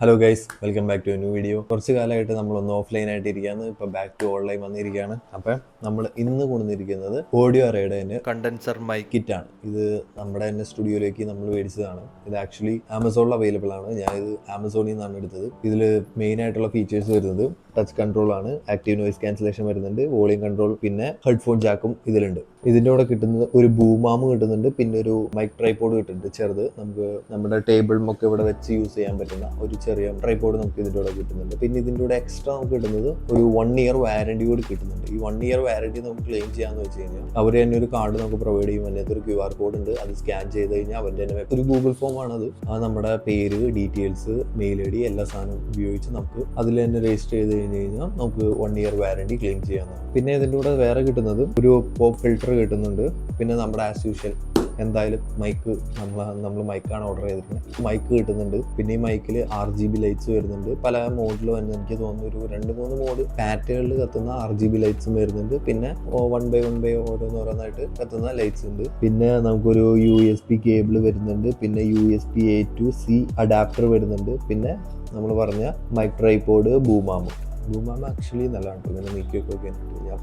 Hello guys, welcome back to a new video. കുറച്ച് കാലമായിട്ട് നമ്മളൊന്ന് ഓഫ്ലൈൻ ആയിട്ട് ഇരിക്കുകയാണ്, ഇപ്പോൾ ബാക്ക് ടു ഓൺലൈൻ വന്നിരിക്കുകയാണ്. അപ്പം നമ്മൾ ഇന്ന് കൊണ്ടുവന്നിരിക്കുന്നത് ഓഡിയോ അറേയുടെ തന്നെ കണ്ടൻസർ മൈക്ക് കിറ്റാണ്. ഇത് നമ്മുടെ തന്നെ സ്റ്റുഡിയോയിലേക്ക് നമ്മൾ മേടിച്ചതാണ്. ഇത് ആക്ച്വലി ആമസോണിൽ അവൈലബിൾ ആണ്. ഞാനിത് ആമസോണിൽ നിന്നാണ് എടുത്തത്. ഇതിൽ മെയിൻ ആയിട്ടുള്ള ഫീച്ചേഴ്സ് വരുന്നത് ടച്ച് കൺട്രോൾ ആണ്, ആക്റ്റീവ് നോയിസ് ക്യാൻസലേഷൻ വരുന്നുണ്ട്, വോളിയം കൺട്രോൾ, പിന്നെ ഹെഡ്ഫോൺ ജാക്കും ഇതിലുണ്ട്. ഇതിൻ്റെ കൂടെ കിട്ടുന്നത് ഒരു ബൂമാമ് കിട്ടുന്നുണ്ട്, പിന്നെ ഒരു മൈക്ക് ട്രൈപോഡ് കിട്ടുന്നുണ്ട് ചെറുത്. നമുക്ക് നമ്മുടെ ടേബിളിമൊക്കെ ഇവിടെ വെച്ച് യൂസ് ചെയ്യാൻ പറ്റുന്ന ഒരു ചെറിയ ട്രൈപോഡ് നമുക്ക് ഇതിൻ്റെ കൂടെ കിട്ടുന്നുണ്ട്. പിന്നെ ഇതിൻ്റെ കൂടെ എക്സ്ട്രാ നമുക്ക് കിട്ടുന്നത് ഒരു 1 ഇയർ വാറണ്ടി കൂടി കിട്ടുന്നുണ്ട്. ഈ 1 ഇയർ വാറണ്ടി നമുക്ക് ക്ലെയിം ചെയ്യാന്ന് വെച്ച് കഴിഞ്ഞാൽ അവർ തന്നെ ഒരു കാർഡ് നമുക്ക് പ്രൊവൈഡ് ചെയ്യും. അതിനകത്ത് ഒരു QR കോഡ് ഉണ്ട്. അത് സ്കാൻ ചെയ്ത് കഴിഞ്ഞാൽ അവരുടെ തന്നെ ഒരു ഗൂഗിൾ ഫോം ആണത്. അത് നമ്മുടെ പേര്, ഡീറ്റെയിൽസ്, മെയിൽ ID എല്ലാ സാധനവും ഉപയോഗിച്ച് നമുക്ക് അതിൽ തന്നെ രജിസ്റ്റർ ചെയ്ത് കഴിഞ്ഞാൽ നമുക്ക് 1 ഇയർ വാറണ്ടി ക്ലെയിം ചെയ്യാവുന്നതാണ്. പിന്നെ ഇതിൻ്റെ കൂടെ വേറെ കിട്ടുന്നത് ഒരു പോപ്പ് ഫിൽറ്റർ കിട്ടുന്നുണ്ട്. പിന്നെ നമ്മുടെ ആസ് യൂഷ്വൽ എന്തായാലും മൈക്ക് നമ്മൾ മൈക്കാണ് ഓർഡർ ചെയ്തിട്ടുള്ളത്. മൈക്ക് കിട്ടുന്നുണ്ട്. പിന്നെ ഈ മൈക്കിൽ RGB ലൈറ്റ്സ് വരുന്നുണ്ട്. പല മോഡിൽ വരുന്നത് എനിക്ക് തോന്നുന്നു ഒരു 2-3 മോഡ് പാറ്റേണിൽ കത്തുന്ന RGB ലൈറ്റ്സും വരുന്നുണ്ട്. പിന്നെ 1 by 1 ഓരോന്നായിട്ട് കത്തുന്ന ലൈറ്റ്സ് ഉണ്ട്. പിന്നെ നമുക്കൊരു USB കേബിൾ വരുന്നുണ്ട്. പിന്നെ USB-A to C അഡാപ്റ്റർ വരുന്നുണ്ട്. പിന്നെ നമ്മൾ പറഞ്ഞ മൈക്ക് ട്രൈപോഡ്, ബൂമാമ് ആക്ച്വലി നല്ലതാണ്. ഇങ്ങനെ നീക്കിയൊക്കെ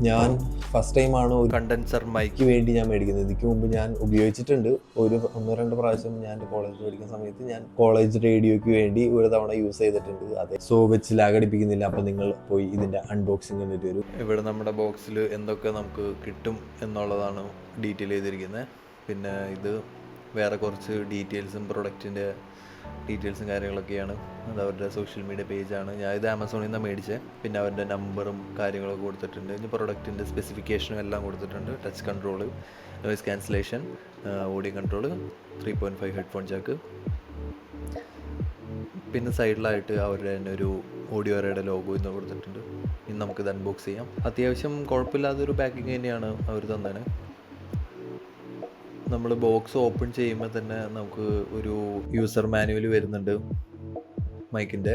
ഞാൻ ഫസ്റ്റ് ടൈമാണ് ഒരു കണ്ടൻസർ മൈക്ക് വേണ്ടി ഞാൻ മേടിക്കുന്നത്. ഇതിക്ക് മുമ്പ് ഞാൻ ഉപയോഗിച്ചിട്ടുണ്ട്. 1-2 പ്രാവശ്യം ഞാൻ കോളേജിൽ പഠിക്കുന്ന സമയത്ത് ഞാൻ കോളേജ് റേഡിയോയ്ക്ക് വേണ്ടി ഒരു തവണ യൂസ് ചെയ്തിട്ടുണ്ട്. അതെ, സോ വെച്ച് ലാഗടിപ്പിക്കുന്നില്ല. അപ്പോൾ നിങ്ങൾ പോയി ഇതിൻ്റെ അൺബോക്സിങ് കണ്ടിട്ട് വരും. ഇവിടെ നമ്മുടെ ബോക്സിൽ എന്തൊക്കെ നമുക്ക് കിട്ടും എന്നുള്ളതാണ് ഡീറ്റെയിൽ ചെയ്തിരിക്കുന്നത്. പിന്നെ ഇത് വേറെ കുറച്ച് ഡീറ്റെയിൽസും പ്രൊഡക്റ്റിൻ്റെ ഡീറ്റെയിൽസും കാര്യങ്ങളൊക്കെയാണ്. അത് അവരുടെ സോഷ്യൽ മീഡിയ പേജാണ്. ഞാൻ ഇത് ആമസോണിൽ നിന്നാണ് മേടിച്ചത്. പിന്നെ അവരുടെ നമ്പറും കാര്യങ്ങളൊക്കെ കൊടുത്തിട്ടുണ്ട്. ഇനി പ്രൊഡക്റ്റിൻ്റെ സ്പെസിഫിക്കേഷനും എല്ലാം കൊടുത്തിട്ടുണ്ട്. Touch control, noise cancellation, audio control, 3.5 headphone Jack. പിന്നെ സൈഡിലായിട്ട് അവരുടെ തന്നെ ഒരു ഓഡിയോ അറേയുടെ ലോഗോ ഇന്ന് കൊടുത്തിട്ടുണ്ട്. ഇനി നമുക്കിത് അൺബോക്സ് ചെയ്യാം. അത്യാവശ്യം കുഴപ്പമില്ലാത്തൊരു പാക്കിങ് തന്നെയാണ് അവർ തന്നെ. നമ്മൾ ബോക്സ് ഓപ്പൺ ചെയ്യുമ്പോൾ തന്നെ നമുക്ക് ഒരു യൂസർ മാനുവൽ വരുന്നുണ്ട്. മൈക്കിൻ്റെ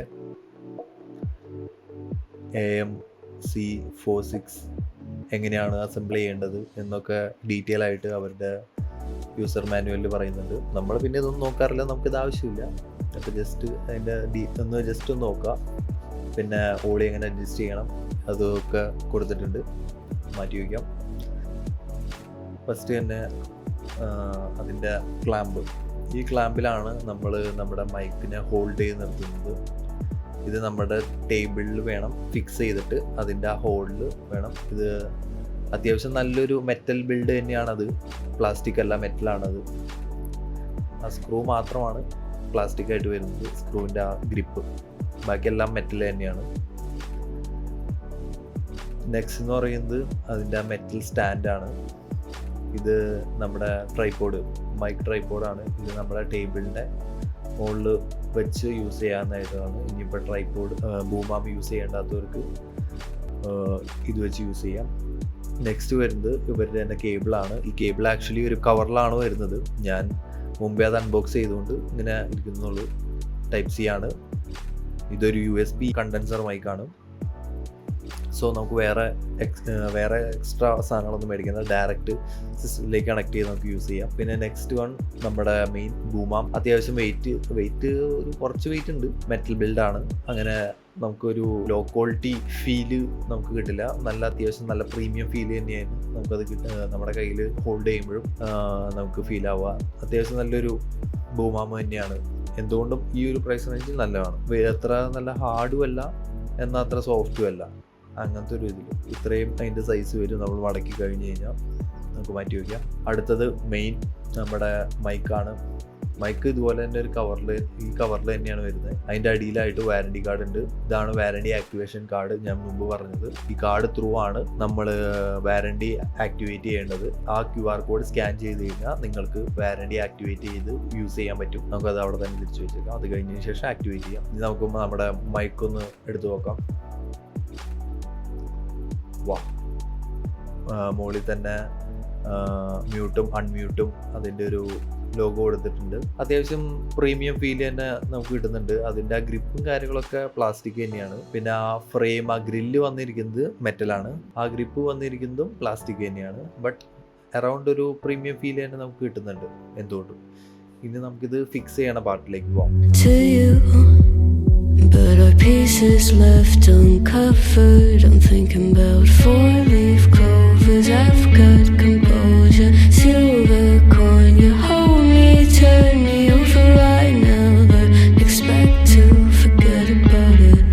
AM-C46 എങ്ങനെയാണ് അസംബിൾ ചെയ്യേണ്ടത് എന്നൊക്കെ ഡീറ്റെയിൽ ആയിട്ട് അവരുടെ യൂസർ മാനുവലിൽ പറയുന്നുണ്ട്. നമ്മൾ പിന്നെ ഇതൊന്നും നോക്കാറില്ല, നമുക്കിത് ആവശ്യമില്ല. അപ്പോൾ ജസ്റ്റ് അതിൻ്റെ ഒന്ന് നോക്കാം. പിന്നെ ഓളി എങ്ങനെ അഡ്ജസ്റ്റ് ചെയ്യണം അതൊക്കെ കൊടുത്തിട്ടുണ്ട്. മാറ്റി വയ്ക്കാം. ഫസ്റ്റ് തന്നെ അതിൻ്റെ ക്ലാമ്പ്. ഈ ക്ലാമ്പിലാണ് നമ്മൾ നമ്മുടെ മൈക്കിനെ ഹോൾഡ് ചെയ്ത് നിർത്തുന്നത്. ഇത് നമ്മുടെ ടേബിളിൽ വേണം ഫിക്സ് ചെയ്തിട്ട് അതിൻ്റെ ആ ഹോളിൽ വേണം. ഇത് അത്യാവശ്യം നല്ലൊരു മെറ്റൽ ബിൽഡ് തന്നെയാണത്. പ്ലാസ്റ്റിക് അല്ല, മെറ്റലാണത്. ആ സ്ക്രൂ മാത്രമാണ് പ്ലാസ്റ്റിക് ആയിട്ട് വരുന്നത്, സ്ക്രൂവിൻ്റെ ആ ഗ്രിപ്പ്. ബാക്കിയെല്ലാം മെറ്റൽ തന്നെയാണ്. നെക്സ്റ്റ് എന്ന് പറയുന്നത് അതിൻ്റെ മെറ്റൽ സ്റ്റാൻഡാണ്. ഇത് നമ്മുടെ ട്രൈപോഡ്, മൈക്ക് ട്രൈപോഡാണ്. ഇത് നമ്മുടെ ടേബിളിൻ്റെ മുകളിൽ വെച്ച് യൂസ് ചെയ്യാവുന്നതാണ്. ഇനിയിപ്പോൾ ട്രൈപോഡ്, ബൂമാം യൂസ് ചെയ്യേണ്ടാത്തവർക്ക് ഇത് വെച്ച് യൂസ് ചെയ്യാം. നെക്സ്റ്റ് വരുന്നത് ഇവരുടെ തന്നെ കേബിളാണ്. ഈ കേബിൾ ആക്ച്വലി ഒരു കവറിലാണ് വരുന്നത്. ഞാൻ മുമ്പേ അത് അൺബോക്സ് ചെയ്തുകൊണ്ട് ഇങ്ങനെ ഇരിക്കുന്നുള്ളൂ. Type-C ആണ്. ഇതൊരു USB കണ്ടൻസർ മൈക്കാണ്. സോ നമുക്ക് വേറെ എക്സ്ട്രാ സാധനങ്ങളൊന്നും മേടിക്കുന്നത്, ഡയറക്റ്റ് സിസ്റ്റത്തിലേക്ക് കണക്ട് ചെയ്ത് നമുക്ക് യൂസ് ചെയ്യാം. പിന്നെ നെക്സ്റ്റ് വൺ നമ്മുടെ മെയിൻ ബൂമാം. അത്യാവശ്യം വെയിറ്റ് ഒരു കുറച്ച് വെയിറ്റ് ഉണ്ട്. മെറ്റൽ ബിൽഡാണ്. അങ്ങനെ നമുക്കൊരു ലോ ക്വാളിറ്റി ഫീല് നമുക്ക് കിട്ടില്ല. അത്യാവശ്യം നല്ല പ്രീമിയം ഫീൽ തന്നെയായിരുന്നു നമുക്കത് നമ്മുടെ കയ്യിൽ ഹോൾഡ് ചെയ്യുമ്പോഴും നമുക്ക് ഫീൽ ആവുക. അത്യാവശ്യം നല്ലൊരു ബൂമാം തന്നെയാണ്. എന്തുകൊണ്ടും ഈ ഒരു പ്രൈസ് റേഞ്ചിൽ നല്ലതാണ്. അത്ര നല്ല ഹാർഡും അല്ല, എന്നാൽ അത്ര സോഫ്റ്റും അല്ല. അങ്ങനത്തെ ഒരു ഇതിൽ ഇത്രയും അതിൻ്റെ സൈസ് വരും. നമ്മൾ മടക്കി കഴിഞ്ഞ് കഴിഞ്ഞാൽ നമുക്ക് മാറ്റി വയ്ക്കാം. അടുത്തത് മെയിൻ നമ്മുടെ മൈക്കാണ്. മൈക്ക് ഇതുപോലെ തന്നെ ഒരു ഈ കവറിൽ തന്നെയാണ് വരുന്നത്. അതിൻ്റെ അടിയിലായിട്ട് വാറണ്ടി കാർഡ് ഉണ്ട്. ഇതാണ് വാറണ്ടി ആക്ടിവേഷൻ കാർഡ് ഞാൻ മുമ്പ് പറഞ്ഞത്. ഈ കാർഡ് ത്രൂ ആണ് നമ്മൾ വാറണ്ടി ആക്ടിവേറ്റ് ചെയ്യേണ്ടത്. ആ QR കോഡ് സ്കാൻ ചെയ്ത് കഴിഞ്ഞാൽ നിങ്ങൾക്ക് വാറണ്ടി ആക്ടിവേറ്റ് ചെയ്ത് യൂസ് ചെയ്യാൻ പറ്റും. നമുക്കത് അവിടെ തന്നെ തിരിച്ചു വെച്ചേക്കാം. അത് കഴിഞ്ഞതിന് ശേഷം ആക്ടിവേറ്റ് ചെയ്യാം. ഇനി നമുക്ക് നമ്മുടെ മൈക്കൊന്ന് എടുത്തു നോക്കാം. മുകളിൽ തന്നെ മ്യൂട്ടും അൺമ്യൂട്ടും അതിൻ്റെ ഒരു ലോഗോ കൊടുത്തിട്ടുണ്ട്. അത്യാവശ്യം പ്രീമിയം ഫീൽ തന്നെ നമുക്ക് കിട്ടുന്നുണ്ട്. അതിൻ്റെ ആ ഗ്രിപ്പും കാര്യങ്ങളൊക്കെ പ്ലാസ്റ്റിക് തന്നെയാണ്. പിന്നെ ആ ഫ്രെയിം, ആ ഗ്രില്ല് വന്നിരിക്കുന്നത് മെറ്റലാണ്. ആ ഗ്രിപ്പ് വന്നിരിക്കുന്നതും പ്ലാസ്റ്റിക് തന്നെയാണ്. ബട്ട് അറൗണ്ട് ഒരു പ്രീമിയം ഫീൽ തന്നെ നമുക്ക് കിട്ടുന്നുണ്ട് എന്തുകൊണ്ടും. ഇനി നമുക്കിത് ഫിക്സ് ചെയ്യണ പാർട്ടിലേക്ക് പോകാം. pieces left uncovered. I'm thinking about 4-leaf clovers. I've got composure, silver coin. You hold me, turn me over right now, but expect to forget about it.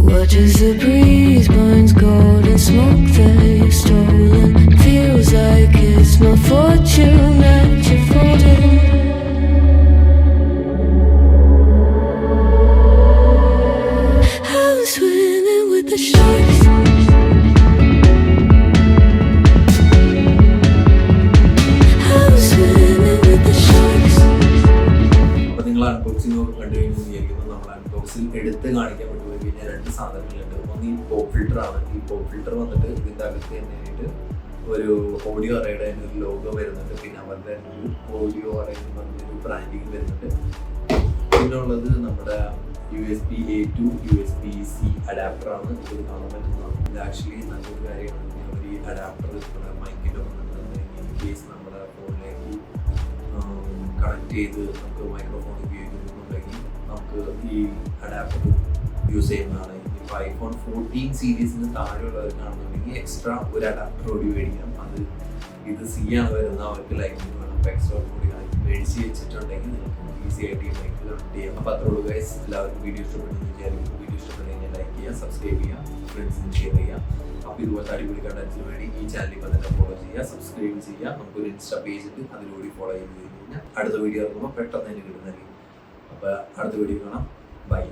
Watches the breeze, burns gold and smoke that you've stolen. Feels like it's my fortune that you're folding. I'm swimming with the sharks. I'm swimming with the sharks. അപ്പോൾ നിങ്ങൾ unboxing കണ്ടു കഴിഞ്ഞു വിചാരിക്കുന്നു. നമ്മൾ unboxing എടുത്ത് കാണിക്കാൻ പറ്റുമോ പിന്നെ 2 സാധനങ്ങളുണ്ട്. ഒന്ന് ഈ പോപ്പ് ഫിൽറ്റർ ആണ്. ഈ പോപ്പ് ഫിൽറ്റർ വന്നിട്ട് ഇതിൻ്റെ അകത്ത് തന്നെയായിട്ട് ഒരു ഓഡിയോ അറേയുടെ ഒരു ലോഗോ വരുന്നുണ്ട്. പിന്നെ അവരുടെ ഒരു ഓഡിയോ അറേ എന്ന് പറഞ്ഞൊരു ബ്രാൻഡിങ് വരുന്നുണ്ട്. പിന്നെ ഉള്ളത് നമ്മുടെ USB A to USB-C അഡാപ്റ്ററാണ്. ഇത് കാണാൻ പറ്റുന്നതാണ്. ഇത് ആക്ച്വലി നല്ലൊരു കാര്യമാണ്. ഒരു അഡാപ്റ്റർ നമ്മുടെ മൈക്കിൻ്റെ വന്നിട്ടുണ്ടെങ്കിൽ കേസ് നമ്മുടെ ഫോണിലേക്ക് കണക്ട് ചെയ്ത് നമുക്ക് മൈക്രോഫോൺ ഉപയോഗിക്കുന്നുണ്ടെങ്കിൽ നമുക്ക് ഈ അഡാപ്റ്റർ യൂസ് ചെയ്യുന്നതാണ്. ഇപ്പോൾ iPhone 14 സീരീസിന് താഴെയുള്ളവർക്കാണെന്നുണ്ടെങ്കിൽ എക്സ്ട്രാ ഒരു അഡാപ്റ്റർ കൂടി മേടിക്കാം. അത് ഇത് C ആണ് വരുന്നത്. അവർക്ക് ലൈറ്റ് വേണം. എക്സ്ട്രാ കൂടി മേടിച്ച് വെച്ചിട്ടുണ്ടെങ്കിൽ നിങ്ങൾക്ക് ഈസി ആയിട്ട് ഈ മൈക്ക് കണക്ട് ചെയ്യാം. അപ്പോൾ അത്രയുള്ളൂ ഗൈസ്. എല്ലാവർക്കും വീഡിയോ ഇഷ്ടപ്പെടുന്നു വിചാരിക്കുന്നു. വീഡിയോ ഇഷ്ടപ്പെട്ടു കഴിഞ്ഞാൽ ലൈക്ക് ചെയ്യുക, സബ്സ്ക്രൈബ് ചെയ്യുക, ഫ്രണ്ട്സിന് ഷെയർ ചെയ്യുക. അപ്പോൾ ഇതുപോലത്തെ അടിപൊളി കണ്ടന്റ്സിന് വേണ്ടി ഈ ചാനൽ ഇപ്പോൾ തന്നെ ഫോളോ ചെയ്യുക, സബ്സ്ക്രൈബ് ചെയ്യുക. നമുക്കൊരു ഇൻസ്റ്റാ പേജ് ഉണ്ട്, അതിലൂടെ ഫോളോ ചെയ്ത് കഴിഞ്ഞാൽ അടുത്ത വീഡിയോ ഇറങ്ങുമ്പോൾ പെട്ടെന്ന് തന്നെ കിട്ടുന്നതായിരിക്കും. അപ്പോൾ അടുത്ത വീഡിയോ കാണാം. ബൈ.